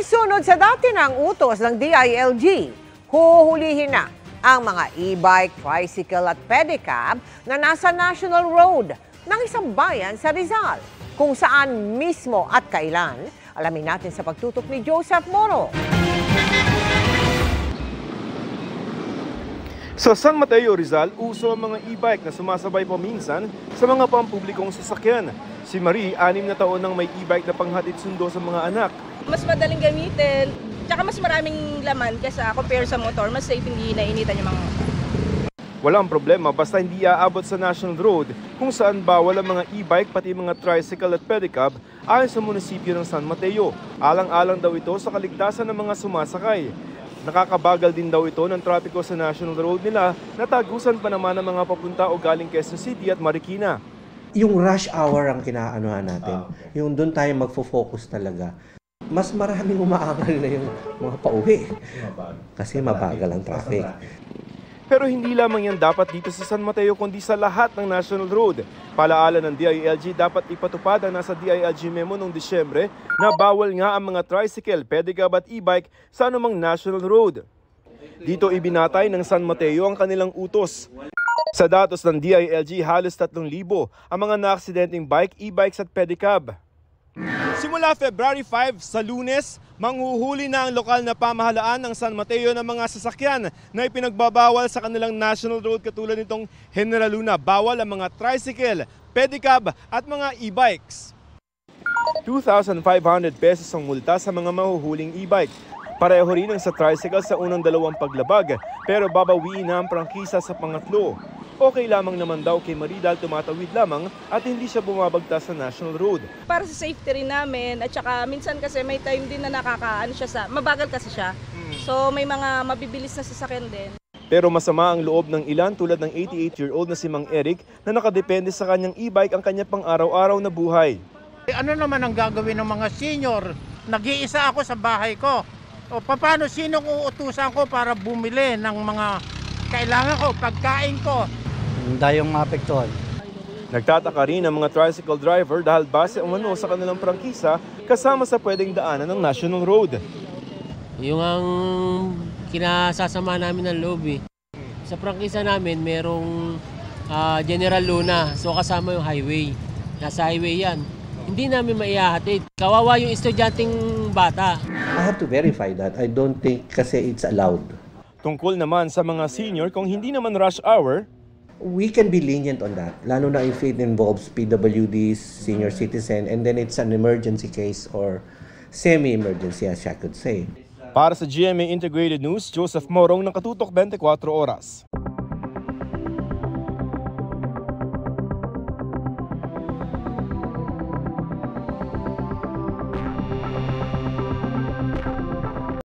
Sunod sa dati ng utos ng DILG, huhulihin na ang mga e-bike, tricycle at pedicab na nasa National Road ng isang bayan sa Rizal. Kung saan mismo at kailan, alamin natin sa pagtutok ni Joseph Moro. Sa San Mateo, Rizal, uso ang mga e-bike na sumasabay paminsan sa mga pampublikong sasakyan. Si Marie, 6 na taon nang may e-bike na panghatid sundo sa mga anak. Mas madaling gamitin, tsaka mas maraming laman kaysa compare sa motor, mas safe hindi nainitan yung mga motor. Walang problema basta hindi aabot sa National Road kung saan bawal ang mga e-bike pati mga tricycle at pedicab ayon sa munisipyo ng San Mateo. Alang-alang daw ito sa kaligtasan ng mga sumasakay. Nakakabagal din daw ito ng trapiko sa National Road nila na tagusan pa naman ng mga papunta o galing Quezon City at Marikina. Yung rush hour ang kinaanuhan natin. Yung doon tayo magfo-focus talaga. Mas maraming umaangal na yung mga pauwi. Kasi mabagal ang traffic. Pero hindi lamang yan dapat dito sa San Mateo kundi sa lahat ng National Road. Palaala ng DILG, dapat ipatupad ang nasa DILG memo noong Disyembre na bawal nga ang mga tricycle, pedicab at e-bike sa anumang National Road. Dito ibinatay ng San Mateo ang kanilang utos. Sa datos ng DILG, halos 3,000 ang mga naaksidenteng bike, e-bikes at pedicab. Simula February 5 sa Lunes, manghuhuli na ang lokal na pamahalaan ng San Mateo ng mga sasakyan na ipinagbabawal sa kanilang National Road katulad nitong General Luna. Bawal ang mga tricycle, pedicab at mga e-bikes. 2,500 pesos ang multa sa mga mahuhuling e-bike. Pareho rin ang sa tricycle sa unang 2 paglabag, pero babawiin na ang prangkisa sa pangatlo. Okay lamang naman daw kay Marie dahil tumatawid lamang at hindi siya bumabagtas sa National Road. Para sa safety rin namin, at saka minsan kasi may time din na mabagal kasi siya. So may mga mabibilis na sasakyan din. Pero masama ang loob ng ilan tulad ng 88-year-old na si Mang Eric na nakadepende sa kanyang e-bike ang kanyang pang-araw-araw na buhay. Ano naman ang gagawin ng mga senior? Nag-iisa ako sa bahay ko. O paano sinong uutusan ko para bumili ng mga kailangan ko, pagkain ko? Dayong maapektuhan. Nagtataka rin ang mga tricycle driver dahil base umano sa kanilang prangkisa kasama sa pwedeng daanan ng National Road. Yung ang kinasasama namin ng loob eh. Sa prangkisa namin merong General Luna, so kasama yung highway. Nasa highway yan. Hindi namin maihahatid. Kawawa yung estudyanteng bata. I have to verify that. I don't think kasi it's allowed. Tungkol naman sa mga senior, kung hindi naman rush hour, We can be lenient on that, lalo na if it involves PWDs, senior citizen, and then it's an emergency case or semi-emergency, as I could say. Para sa GMA Integrated News, Joseph Morong, Nakatutok 24 Oras.